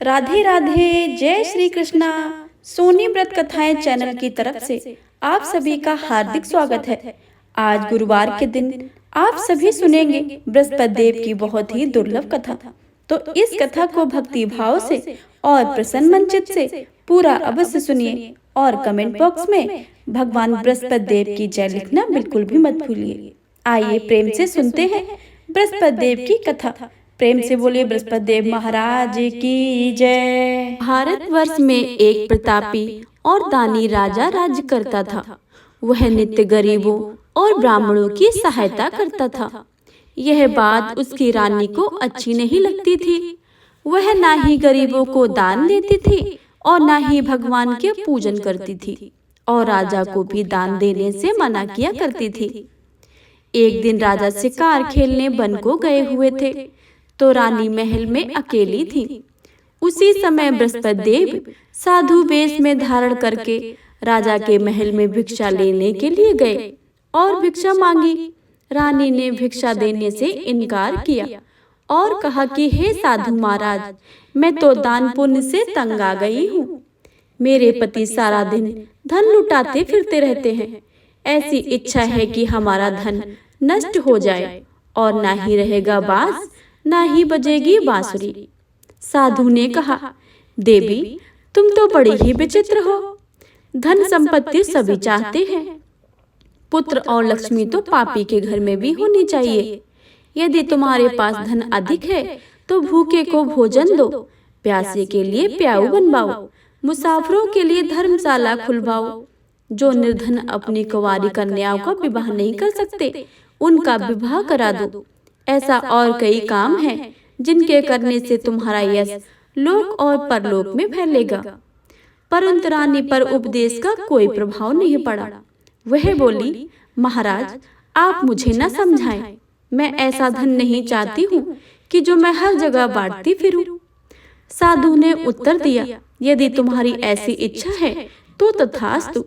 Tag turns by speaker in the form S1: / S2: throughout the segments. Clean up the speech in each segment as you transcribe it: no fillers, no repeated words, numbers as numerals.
S1: राधे राधे, जय श्री कृष्णा। सोनी व्रत कथाएं चैनल की तरफ से आप सभी का हार्दिक स्वागत है। आज गुरुवार के दिन आप सभी सुनेंगे बृहस्पति देव की बहुत ही दुर्लभ कथा। तो इस कथा को भक्ति भाव से और प्रसन्न मन चित्त से पूरा अवश्य सुनिए और कमेंट बॉक्स में भगवान बृहस्पति देव की जय लिखना बिल्कुल भी मत भूलिए। आइए प्रेम से सुनते हैं बृहस्पति देव की कथा। प्रेम से बोलिए बृहस्पति देव महाराज की जय। भारतवर्ष में एक प्रतापी और दानी राजा राज्य करता था। वह नित्य गरीबों और ब्राह्मणों की सहायता करता था। यह बात उसकी रानी को अच्छी नहीं लगती थी। वह ना ही गरीबों को दान देती थी और ना ही भगवान के पूजन करती थी और राजा को भी दान देने से मना किया करती थी। एक दिन राजा शिकार खेलने वन को गए हुए थे तो रानी महल में अकेली थी। उसी समय बृहस्पति देव साधु वेश में धारण करके राजा के महल में भिक्षा लेने के लिए गए और भिक्षा मांगी। रानी ने भिक्षा देने से इनकार किया और कहा कि हे साधु महाराज, मैं तो दान पुण्य से तंग आ गई हूँ। मेरे पति सारा दिन धन लुटाते फिरते रहते हैं। ऐसी इच्छा है कि हमारा धन नष्ट हो जाए और ना ही रहेगा बांस ना ही बजेगी बांसुरी। साधु ने कहा, देवी तुम तो बड़ी ही विचित्र हो। धन संपत्ति सभी चाहते हैं। पुत्र और लक्ष्मी तो पापी के घर में भी होनी चाहिए। यदि तुम्हारे पास धन अधिक है तो भूखे को भोजन दो, प्यासे के लिए प्याऊ बनवाओ, मुसाफिरों के लिए धर्मशाला खुलवाओ। जो निर्धन अपनी कुंवारी कन्याओं का विवाह नहीं कर सकते उनका विवाह करा दो। ऐसा और कई काम हैं जिनके करने से तुम्हारा यश लोक और परलोक में फैलेगा। परंतु रानी पर उपदेश का कोई प्रभाव नहीं पड़ा। वह बोली, महाराज आप मुझे न समझाएं। मैं ऐसा धन नहीं चाहती हूँ कि जो मैं हर जगह बांटती फिरूं। साधु ने उत्तर दिया, यदि तुम्हारी ऐसी इच्छा है तो तथास्तु।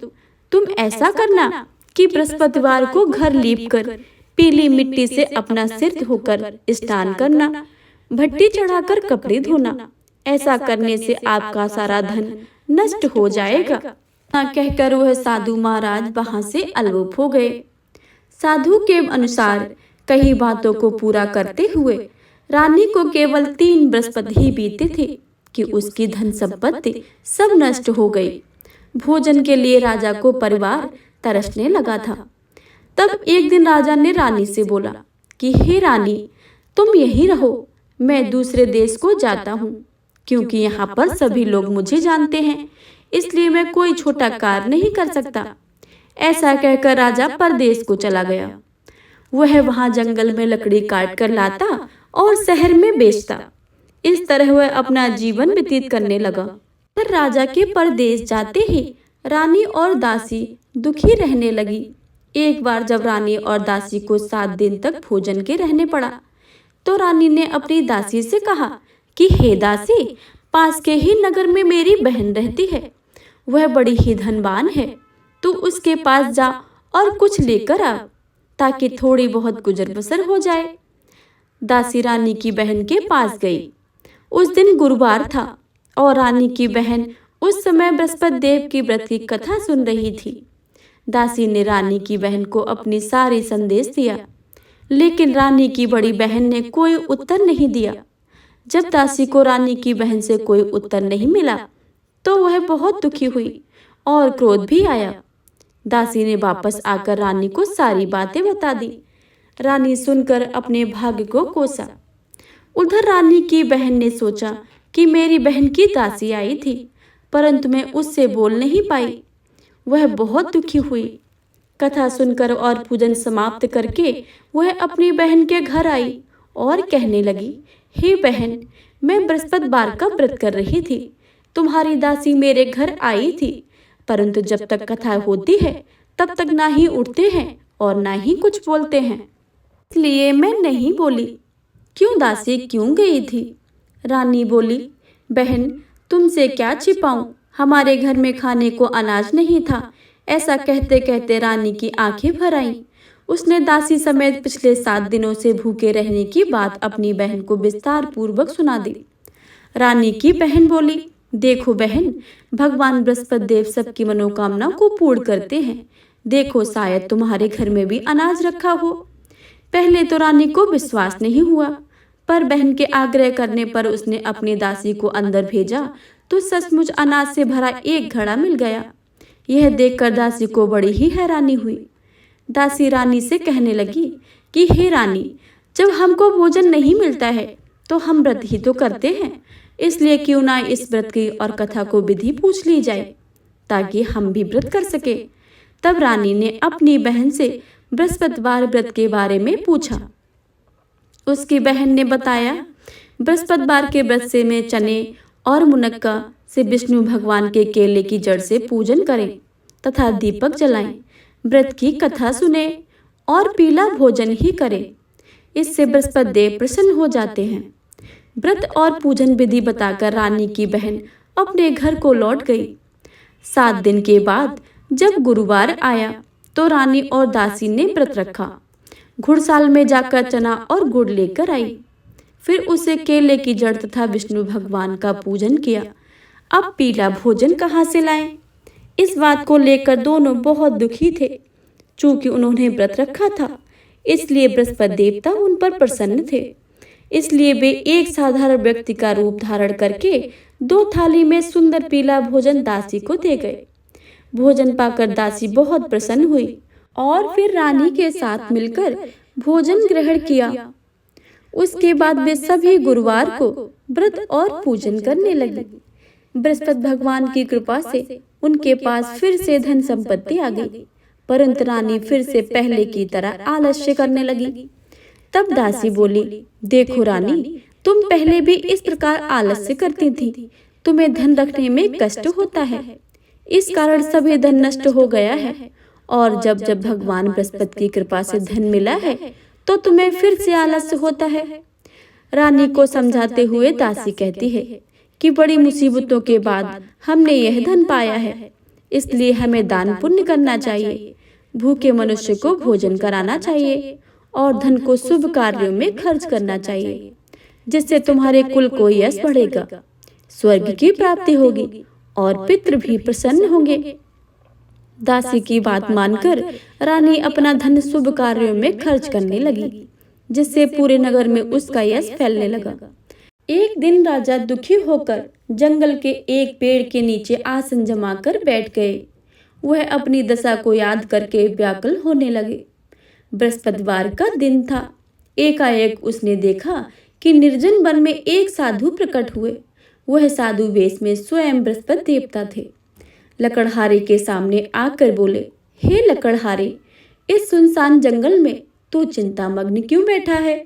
S1: तुम ऐसा करना कि बृहस्पतिवार को घर लीपकर पीली मिट्टी से अपना सिर धोकर स्नान करना, भट्टी चढ़ाकर कपड़े धोना। ऐसा करने से आपका सारा धन नष्ट हो जाएगा। कहकर वह साधु महाराज वहां से अलविदा हो गए। साधु के अनुसार कई बातों को पूरा करते हुए रानी को केवल 3 बृहस्पति ही बीते थे कि उसकी धन संपत्ति सब नष्ट हो गई। भोजन के लिए राजा को परिवार तरसने लगा था। तब एक दिन राजा ने रानी से बोला कि हे रानी, तुम यहीं रहो, मैं दूसरे देश को जाता हूँ, क्योंकि यहाँ पर सभी लोग मुझे जानते हैं, इसलिए मैं कोई छोटा कार्य नहीं कर सकता। ऐसा कहकर राजा परदेश को चला गया। वह वहाँ जंगल में लकड़ी काट कर लाता और शहर में बेचता। इस तरह वह अपना जीवन व्यतीत करने लगा। फिर राजा के परदेश जाते ही रानी और दासी दुखी रहने लगी। एक बार जब रानी और दासी को 7 दिन तक भोजन के रहने पड़ा तो रानी ने अपनी दासी से कहा कि हे दासी, पास के ही नगर में मेरी बहन रहती है। वह बड़ी ही धनवान है। तू उसके पास जा और कुछ लेकर आ ताकि थोड़ी बहुत गुजर बसर हो जाए। दासी रानी की बहन के पास गई। उस दिन गुरुवार था और रानी की बहन उस समय बृहस्पति देव की व्रत की कथा सुन रही थी। दासी ने रानी की बहन को अपनी सारी संदेश दिया, लेकिन रानी की बड़ी बहन ने कोई उत्तर नहीं दिया। जब दासी को रानी की बहन से कोई उत्तर नहीं मिला तो वह बहुत दुखी हुई और क्रोध भी आया। दासी ने वापस आकर रानी को सारी बातें बता दी। रानी सुनकर अपने भाग्य को कोसा। उधर रानी की बहन ने सोचा कि मेरी बहन की दासी आई थी, परंतु मैं उससे बोल नहीं पाई। वह बहुत दुखी हुई। कथा सुनकर और पूजन समाप्त करके वह अपनी बहन के घर आई और कहने लगी, हे बहन, मैं बृहस्पतिवार का व्रत कर रही थी। तुम्हारी दासी मेरे घर आई थी, परंतु जब तक कथा होती है तब तक ना ही उठते हैं और ना ही कुछ बोलते हैं, इसलिए मैं नहीं बोली। क्यों दासी क्यों गई थी? रानी बोली, बहन तुमसे क्या छिपाऊं, हमारे घर में खाने को अनाज नहीं था। ऐसा कहते कहते रानी की आंखें भर आईं। उसने दासी समेत पिछले 7 दिनों से भूखे रहने की बात अपनी बहन को विस्तार पूर्वक सुना दी। रानी की बहन बोली, देखो बहन, भगवान बृहस्पति देव सबकी मनोकामना को पूर्ण करते हैं। देखो शायद तुम्हारे घर में भी अनाज रखा हो। पहले तो रानी को विश्वास नहीं हुआ, पर बहन के आग्रह करने पर उसने अपनी दासी को अंदर भेजा तो सचमुच अनाज से भरा एक घड़ा मिल गया। यह देखकर दासी को बड़ी ही हैरानी हुई। दासी रानी से कहने लगी कि हे रानी, जब हमको भोजन नहीं मिलता है तो हम व्रत ही तो करते हैं, इसलिए क्यों ना इस व्रत की और कथा को विधि पूछ ली जाए ताकि हम भी व्रत कर सके। तब रानी ने अपनी बहन से बृहस्पतिवार व्रत के बारे में पूछा। उसकी बहन ने बताया, बृहस्पतिवार के व्रत से में चने और मुनक्का से विष्णु भगवान के केले की जड़ से पूजन करें तथा दीपक जलाएं, व्रत की कथा सुने और पीला भोजन ही करें। इससे बृहस्पति देव प्रसन्न हो जाते हैं। व्रत और पूजन विधि बताकर रानी की बहन अपने घर को लौट गई। 7 दिन के बाद जब गुरुवार आया तो रानी और दासी ने व्रत रखा। घुड़साल में जाकर चना और गुड़ लेकर आई। फिर उसे केले की जड़ तथा विष्णु भगवान का पूजन किया। अब पीला भोजन कहाँ से लाएं? इस बात को लेकर दोनों बहुत दुखी थे। चूंकि उन्होंने व्रत रखा था, इसलिए बृहस्पति देवता उन पर प्रसन्न थे। इसलिए वे एक साधारण व्यक्ति का रूप धारण करके 2 थाली में सुंदर पीला भोजन दासी को दे गए। भोजन पाकर दासी बहुत प्रसन्न हुई और फिर रानी के साथ मिलकर भोजन ग्रहण किया। उसके बाद वे सभी गुरुवार को व्रत और पूजन करने लगी। बृहस्पति भगवान की कृपा से उनके पास फिर से धन संपत्ति आ गई, परंतु रानी फिर से पहले की तरह आलस्य करने लगी। तब दासी बोली, देखो रानी, तुम पहले भी इस प्रकार आलस्य करती थी। तुम्हें धन रखने में कष्ट होता है, इस कारण सभी धन नष्ट हो गया है। और जब जब भगवान बृहस्पति की कृपा से धन मिला है तो तुम्हें फिर से आलस्य होता है। रानी को समझाते हुए दासी कहती है कि बड़ी मुसीबतों के बाद हमने यह धन पाया है, इसलिए हमें दान पुण्य करना चाहिए। भूखे मनुष्य को भोजन कराना चाहिए और धन को शुभ कार्यों में खर्च करना चाहिए, जिससे तुम्हारे कुल को यश बढ़ेगा, स्वर्ग की प्राप्ति होगी और पितृ भी प्रसन्न होंगे। दासी की बात मानकर रानी अपना धन शुभ कार्यों में खर्च करने लगी, जिससे पूरे नगर में उसका यश फैलने लगा। एक दिन राजा दुखी होकर जंगल के एक पेड़ के नीचे आसन जमाकर बैठ गए। वह अपनी दशा को याद करके व्याकुल होने लगे। बृहस्पतिवार का दिन था। एकाएक उसने देखा कि निर्जन वन में एक साधु प्रकट हुए। वह साधु वेश में स्वयं बृहस्पति देवता थे। लकड़हारे के सामने आकर बोले, हे लकड़हारे, इस सुनसान जंगल में तू चिंतामग्न क्यों बैठा है?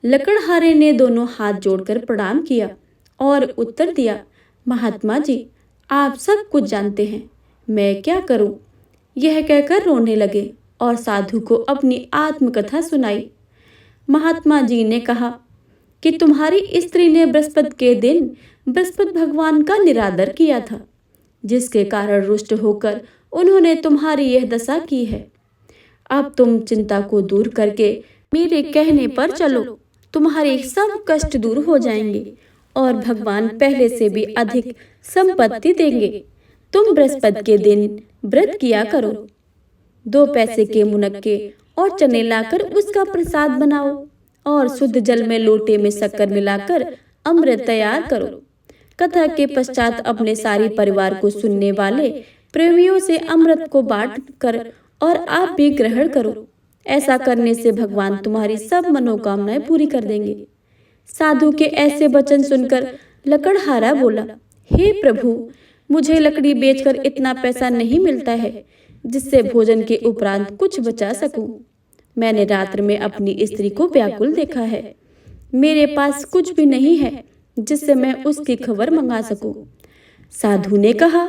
S1: लकड़हारे ने दोनों हाथ जोड़कर प्रणाम किया और उत्तर दिया, महात्मा जी, आप सब कुछ जानते हैं, मैं क्या करूं? यह कहकर रोने लगे और साधु को अपनी आत्मकथा सुनाई। महात्मा जी ने कहा कि तुम्हारी स्त्री ने बृहस्पति के दिन बृहस्पति भगवान का निरादर किया था, जिसके कारण रुष्ट होकर उन्होंने तुम्हारी यह दशा की है। अब तुम चिंता को दूर करके मेरे कहने पर चलो, तुम्हारे सब कष्ट दूर हो जाएंगे और भगवान पहले से भी अधिक संपत्ति देंगे। तुम बृहस्पति के दिन व्रत किया करो। 2 पैसे के मुनक्के और चने लाकर उसका प्रसाद बनाओ और शुद्ध जल में लोटे में शक्कर मिलाकर अमृत तैयार करो। कथा के पश्चात अपने सारे परिवार को सुनने वाले प्रेमियों से अमृत को बांट कर और आप भी ग्रहण करो। ऐसा करने से भगवान तुम्हारी सब मनोकामनाएं पूरी कर देंगे। साधु के ऐसे वचन सुनकर लकड़हारा बोला, हे प्रभु, मुझे लकड़ी बेचकर इतना पैसा नहीं मिलता है जिससे भोजन के उपरांत कुछ बचा सकूं। मैंने रात्र में अपनी स्त्री को व्याकुल देखा है। मेरे पास कुछ भी नहीं है जिससे मैं उसकी खबर मंगा सकूं। साधु ने कहा,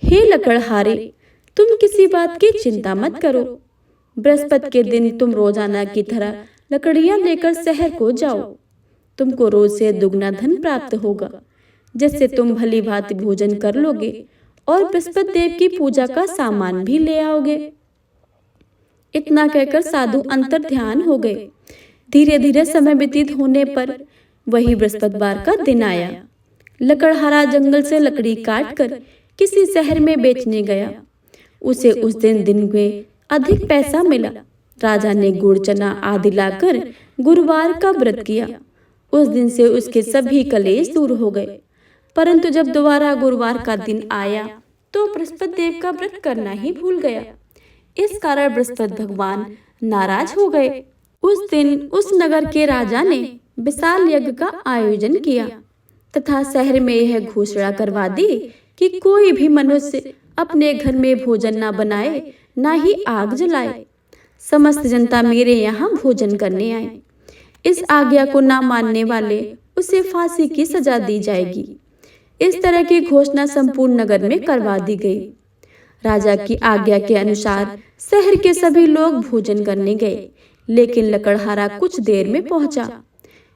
S1: हे लकड़हारे, तुम किसी बात की चिंता मत करो। बृहस्पति के दिन तुम रोजाना की तरह लकड़ियां लेकर शहर को जाओ। तुमको रोज से दुगना धन प्राप्त होगा, जिससे तुम भली भांति भोजन कर लोगे और बृहस्पति देव की पूजा का सामान भी ले आओगे। इतना कहकर साधु अंतर ध्यान हो गए। धीरे धीरे समय व्यतीत होने पर वही बृहस्पतिवार का दिन आया। लकड़हारा जंगल से लकड़ी काट कर किसी शहर में बेचने गया। उसे उस दिन में अधिक पैसा मिला। राजा ने गुड़ चना आदि लाकर गुरुवार का व्रत किया। उस दिन से उसके सभी कलेश दूर हो गए। परंतु जब दोबारा गुरुवार का दिन आया तो बृहस्पति देव का व्रत करना ही भूल गया। इस कारण बृहस्पति भगवान नाराज हो गए। उस दिन उस नगर के राजा ने विशाल यज्ञ का आयोजन किया तथा शहर में यह घोषणा करवा दी कि कोई भी मनुष्य अपने घर में भोजन न बनाए, न ही आग जलाए। समस्त जनता मेरे यहाँ भोजन करने आए। इस आज्ञा को न मानने वाले उसे फांसी की सजा दी जाएगी। इस तरह की घोषणा संपूर्ण नगर में करवा दी गई। राजा की आज्ञा के अनुसार शहर के सभी लोग भोजन करने गए, लेकिन लकड़हारा कुछ देर में पहुंचा।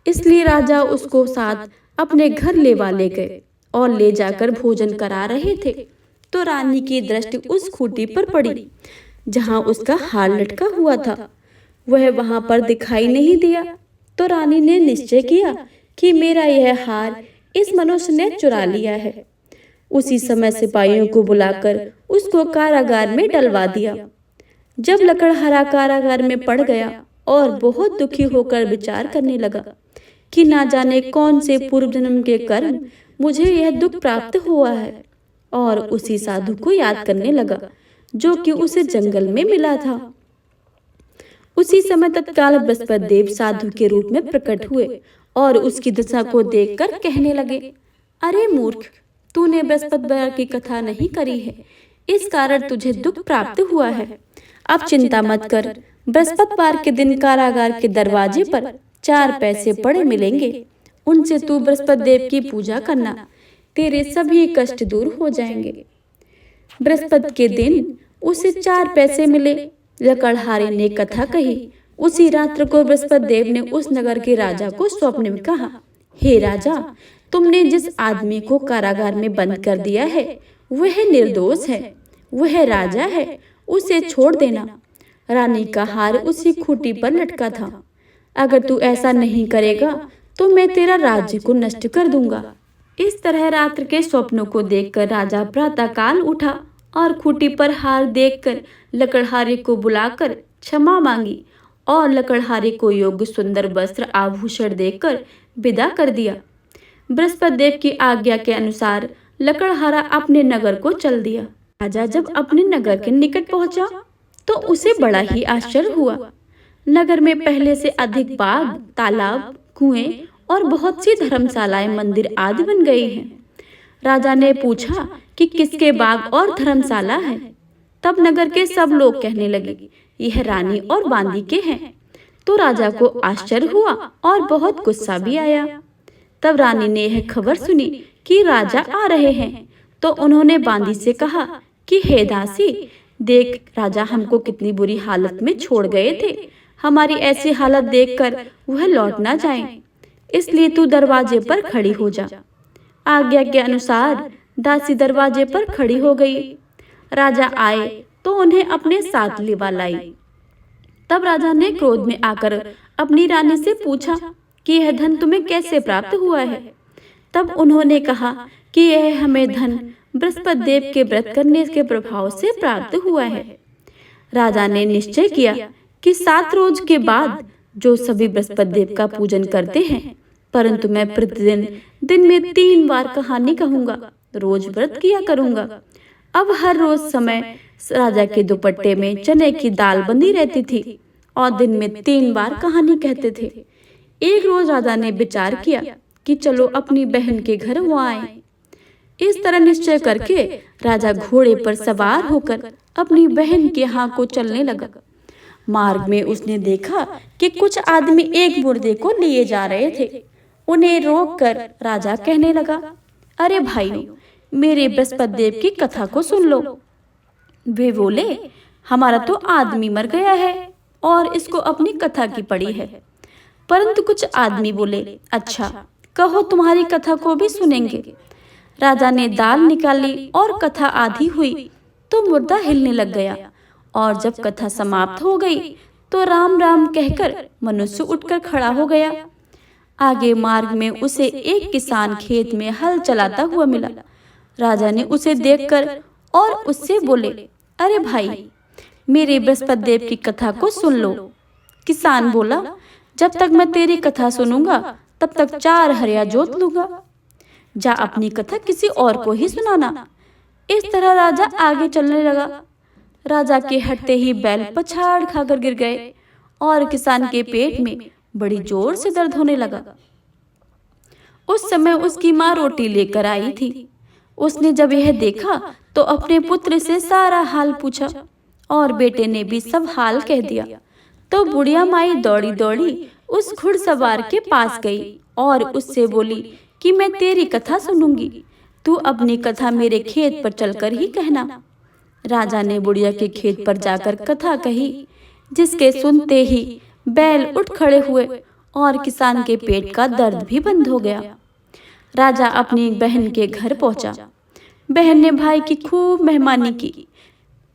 S1: इसलिए राजा उसको साथ अपने घर ले गए और ले जाकर भोजन करा रहे थे तो रानी की दृष्टि उस खूंटी पर पड़ी जहां उसका हार लटका हुआ था। वह वहां पर दिखाई नहीं दिया तो रानी ने निश्चय किया कि मेरा यह हार इस मनुष्य ने चुरा लिया है। उसी समय सिपाहियों को बुलाकर उसको कारागार में डलवा दिया। जब लकड़हारा कारागार में पड़ गया और बहुत दुखी होकर विचार करने लगा कि ना जाने कौन से पूर्व जन्म के कर्म मुझे यह दुख प्राप्त हुआ है, और उसी साधु को याद करने लगा जो कि उसे जंगल में मिला था। उसी समय तत्काल बृहस्पति देव साधु के रूप में प्रकट हुए और उसकी दशा को देखकर कहने लगे, अरे मूर्ख, तूने बृहस्पतिवार की कथा नहीं करी है, इस कारण तुझे दुख प्राप्त हुआ है। अब चिंता मत कर, बृहस्पतिवार के दिन कारागार के दरवाजे पर 4 पैसे पड़े मिलेंगे। उनसे तू बृहस्पति देव की पूजा करना, तेरे सभी कष्ट दूर हो जाएंगे। बृहस्पति के दिन उसे 4 पैसे मिले। लकड़हारे ने कथा कही। उसी रात्र को बृहस्पति देव ने उस नगर के राजा को स्वप्न में कहा, हे राजा, तुमने जिस आदमी को कारागार में बंद कर दिया है वह निर्दोष है, वह राजा है, उसे छोड़ देना। रानी का हार उसी खूंटी पर लटका था। अगर तू ऐसा नहीं करेगा तो मैं तेरा राज्य को नष्ट कर दूंगा। इस तरह रात्र के स्वप्नों को देखकर राजा प्रातःकाल उठा और खूंटी पर हार देखकर लकड़हारे को बुलाकर क्षमा मांगी और लकड़हारे को योग्य सुंदर वस्त्र आभूषण देकर विदा कर दिया। बृहस्पति देव की आज्ञा के अनुसार लकड़हारा अपने नगर को चल दिया। राजा जब अपने नगर के निकट पहुंचा तो उसे बड़ा ही आश्चर्य हुआ। नगर में पहले से अधिक बाग, तालाब, कुएं और बहुत सी धर्मशालाएं, मंदिर आदि बन गई हैं। राजा ने पूछा कि किसके बाग और धर्मशाला है। तब नगर के सब लोग कहने लगे, यह रानी और बांदी के हैं। तो राजा को आश्चर्य हुआ और बहुत गुस्सा भी आया। तब रानी ने यह खबर सुनी कि राजा आ रहे हैं तो उन्होंने बांदी से कहा कि हे दासी, देख राजा हमको कितनी बुरी हालत में छोड़ गए थे। हमारी ऐसी हालत देखकर वह लौट ना जाएं, इसलिए तू दरवाजे पर खड़ी हो जा। आज्ञा के अनुसार दासी दरवाजे पर खड़ी हो गई। राजा आए तो उन्हें अपने साथ लिवा लाई। तब राजा ने क्रोध में आकर अपनी रानी से पूछा कि यह धन तुम्हें कैसे प्राप्त हुआ है। तब उन्होंने कहा कि यह हमें धन बृहस्पति देव के व्रत करने के प्रभाव से प्राप्त हुआ है। राजा ने निश्चय किया कि 7 रोज के बाद जो सभी बृहस्पति देव का पूजन करते हैं, परंतु मैं प्रतिदिन दिन में 3 बार कहानी कहूंगा, रोज व्रत किया करूंगा। अब हर रोज समय राजा के दुपट्टे में चने की दाल बंधी रहती थी और दिन में 3 बार कहानी कहते थे। एक रोज राजा ने विचार किया कि चलो अपनी बहन के घर वहां आए। इस तरह निश्चय करके राजा घोड़े पर सवार होकर अपनी बहन के यहाँ को चलने लगा। मार्ग में उसने देखा कि कुछ आदमी एक मुर्दे को लिए जा रहे थे। उन्हें रोककर राजा कहने लगा, अरे भाइयों, मेरे बृहस्पति देव की कथा को सुन लो। वे बोले, हमारा तो आदमी मर गया है और इसको अपनी कथा की पड़ी है। परंतु कुछ आदमी बोले, अच्छा कहो, तुम्हारी कथा को भी सुनेंगे। राजा ने दाल निकाली और कथा आधी हुई तो मुर्दा हिलने लग गया, और जब कथा समाप्त हो गई तो राम राम कहकर मनुष्य उठकर खड़ा हो गया। आगे मार्ग में उसे एक किसान खेत में हल चलाता हुआ मिला। राजा ने उसे देखकर और उससे बोले, अरे भाई, मेरे बृहस्पति देव की कथा को सुन लो। किसान बोला, जब तक मैं तेरी कथा सुनूंगा तब तक 4 हरिया जोत लूंगा। जा अपनी कथा किसी और को ही सुनाना। इस तरह राजा आगे चलने लगा। राजा के हटते ही बैल पछाड़ खाकर गिर गए और किसान के पेट में बड़ी जोर से दर्द होने लगा। उस समय उसकी माँ रोटी लेकर आई थी। उसने जब यह देखा तो अपने पुत्र से सारा हाल पूछा और बेटे ने भी सब हाल कह दिया। तो बुढ़िया माई दौड़ी दौड़ी उस घुड़सवार के पास गई और उससे बोली कि मैं तेरी कथा सुनूंगी, तू अपनी कथा मेरे खेत पर चलकर ही कहना। राजा ने बुढ़िया के खेत पर जाकर कथा कही, जिसके सुनते ही बैल उठ खड़े हुए और किसान के पेट का दर्द भी बंद हो गया। राजा अपनी बहन के घर पहुंचा। बहन ने भाई की खूब मेहमानी की।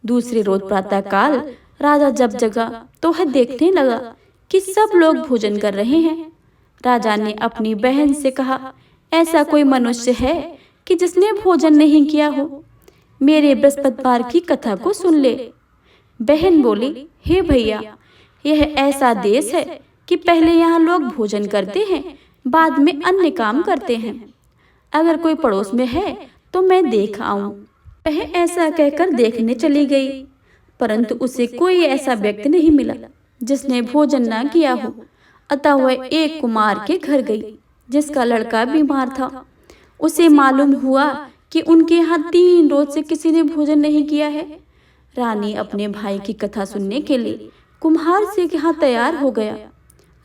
S1: दूसरे रोज प्रातःकाल राजा जब जगा तो वह देखने लगा कि सब लोग भोजन कर रहे हैं। राजा ने अपनी बहन से कहा, ऐसा कोई मनुष्य है कि जिसने भोजन नहीं किया हो? मेरे बृहस्पतिवार की कथा को सुन ले। बहन बोली, हे भैया, यह ऐसा देश है कि पहले यहाँ लोग भोजन करते हैं, बाद में अन्य काम करते हैं। अगर कोई पड़ोस में है तो मैं देख आऊं। वह ऐसा कहकर देखने चली गई, परंतु उसे कोई ऐसा व्यक्ति नहीं मिला जिसने भोजन न किया हो। अतः वह एक कुमार के घर गई जिसका लड़का बीमार था। उसे मालूम हुआ कि उनके यहाँ 3 रोज से किसी ने भोजन नहीं किया है। रानी अपने भाई की कथा सुनने के लिए कुम्हार से यहाँ तैयार हो गया।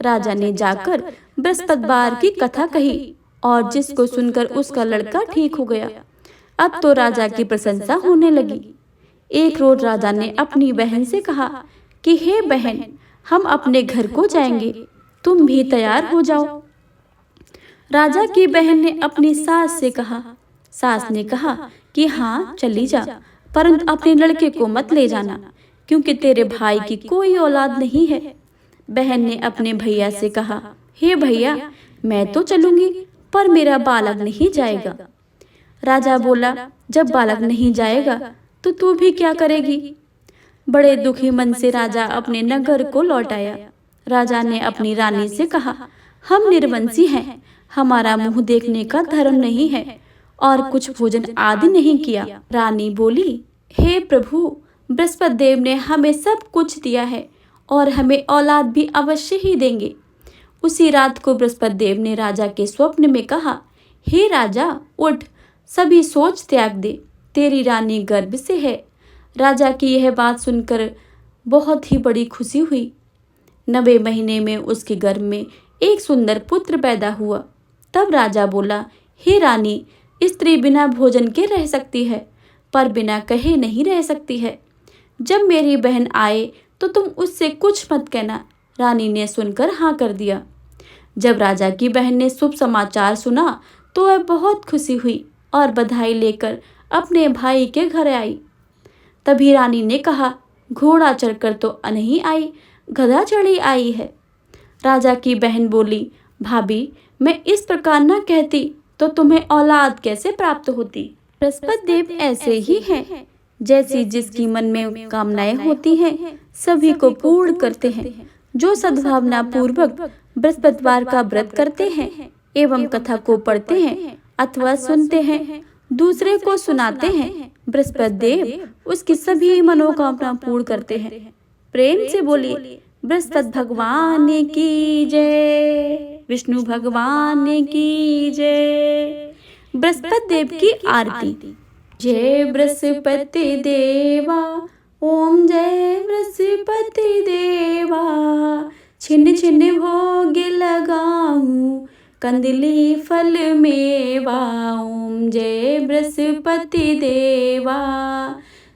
S1: राजा ने जाकर बृहस्पतिवार की कथा कही और जिसको सुनकर उसका लड़का ठीक हो गया। अब तो राजा की प्रशंसा होने लगी। एक रोज राजा ने अपनी बहन से कहा कि हे बहन, हम अपने घर को जाएंगे, तुम भी तैयार हो जाओ। राजा की बहन ने अपनी सास से कहा। सास ने कहा कि हाँ चली जा, परंतु अपने लड़के को मत ले जाना, क्योंकि तेरे भाई की कोई औलाद नहीं है। बहन ने अपने भैया से कहा, हे भैया, मैं तो चलूंगी पर मेरा बालक नहीं जाएगा। राजा बोला, जब बालक नहीं जाएगा तो तू भी क्या करेगी? बड़े दुखी मन से राजा अपने नगर को लौट आया। राजा ने अपनी रानी से कहा, हम निर्वंशी हैं, हमारा मुंह देखने का धर्म नहीं है और कुछ भोजन आदि नहीं किया। रानी बोली, हे प्रभु, बृहस्पति देव ने हमें सब कुछ दिया है और हमें औलाद भी अवश्य ही देंगे। उसी रात को बृहस्पति देव ने राजा के स्वप्न में कहा, हे राजा, उठ, सभी सोच त्याग दे, तेरी रानी गर्भ से है। राजा की यह बात सुनकर बहुत ही बड़ी खुशी हुई। 9वें महीने में उसके गर्भ में एक सुंदर पुत्र पैदा हुआ। तब राजा बोला, हे रानी, स्त्री बिना भोजन के रह सकती है, पर बिना कहे नहीं रह सकती है। जब मेरी बहन आए तो तुम उससे कुछ मत कहना। रानी ने सुनकर हाँ कर दिया। जब राजा की बहन ने शुभ समाचार सुना तो वह बहुत खुशी हुई और बधाई लेकर अपने भाई के घर आई। तभी रानी ने कहा, घोड़ा चढ़कर तो नहीं आई, गधा चढ़ी आई है। राजा की बहन बोली, भाभी, मैं इस प्रकार न कहती तो तुम्हें औलाद कैसे प्राप्त होती? बृहस्पति देव ऐसे ही हैं, जैसी जिसकी मन में कामनाएं होती हैं सभी को पूर्ण करते हैं। जो सद्भावना पूर्वक बृहस्पतिवार का व्रत करते हैं एवं कथा को पढ़ते हैं अथवा सुनते हैं, दूसरे को सुनाते हैं, बृहस्पति देव उसकी सभी मनोकामना पूर्ण करते हैं। प्रेम से बोलिए, बृहस्पति भगवान की जय, विष्णु भगवान की जय। बृहस्पति देव की आरती। जय बृहस्पति देवा, ओम जय बृहस्पति देवा, छिन छिन भोग लगाऊं, कंदली फल मेवा। ओम जय बृहस्पति देवा,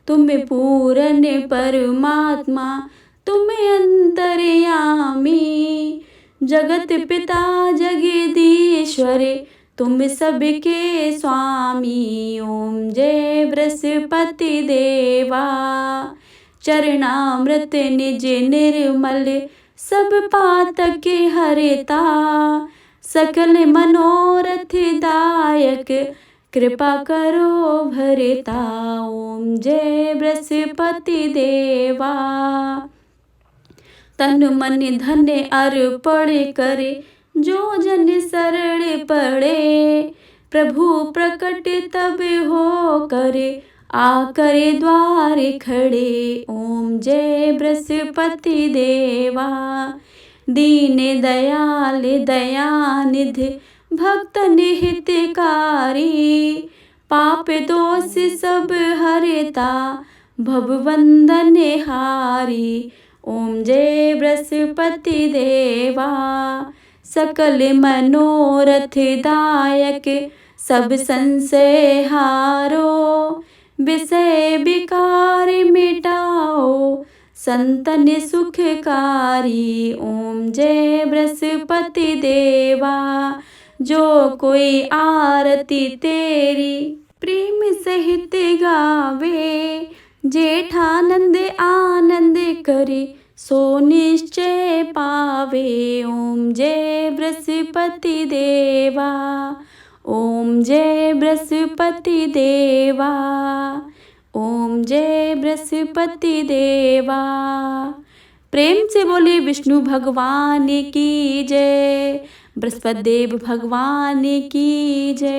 S1: तुम पूर्ण परमात्मा, तुम अंतर्यामी, जगत पिता जगदीश्वर, तुम सबके स्वामी। ओम जय बृहस्पति देवा, चरणामृत निज निर्मल, सब पातक हरता, सकल मनोरथ दायक कृपा करो भरता। ओम जय बृहस्पति देवा। तन मन धन अर्पण करे जो जन शरण पड़े। प्रभु प्रकट तब हो करे आकर द्वार खड़े। ओम जय बृहस्पति देवा। दीन दयाल दयानिधि भक्त हितकारी। पाप दोष सब हरता भवबंधन हारी। ओम जय बृहस्पति देवा। सकल मनोरथ दायक सब संशय हारो। विषय विकार मिटाओ संतन सुखकारी। ओम जय बृहस्पति देवा। जो कोई आरती तेरी प्रेम सहित गावे। जेठानंद आनंद करे सो निश्चय पावे। ओम जय बृहस्पति देवा। ओम जय बृहस्पति देवा। ओम जय बृहस्पति देवा। प्रेम से बोले विष्णु भगवान की जय। बृहस्पति देव भगवान की जय।